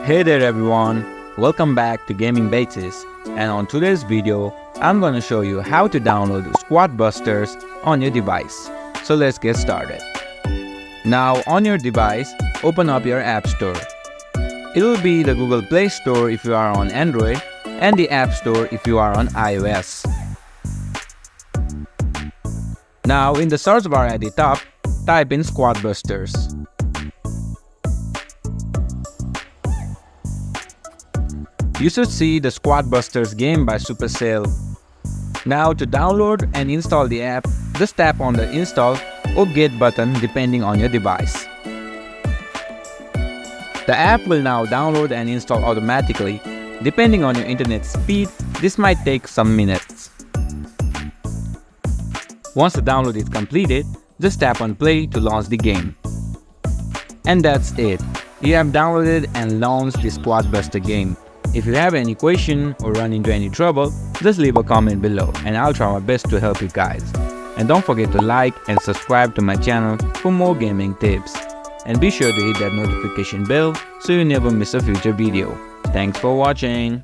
Hey there everyone, welcome back to Gaming Basis, and on today's video, I'm gonna show you how to download Squad Busters on your device. So let's get started. Now on your device, open up your App Store. It will be the Google Play Store if you are on Android and the App Store if you are on iOS. Now in the search bar at the top, type in Squad Busters. You should see the Squad Busters game by Supercell. Now to download and install the app, just tap on the install or get button depending on your device. The app will now download and install automatically. Depending on your internet speed, this might take some minutes. Once the download is completed, just tap on play to launch the game. And that's it. You have downloaded and launched the Squad Buster game. If you have any question or run into any trouble, just leave a comment below and I'll try my best to help you guys. And don't forget to like and subscribe to my channel for more gaming tips. And be sure to hit that notification bell so you never miss a future video. Thanks for watching.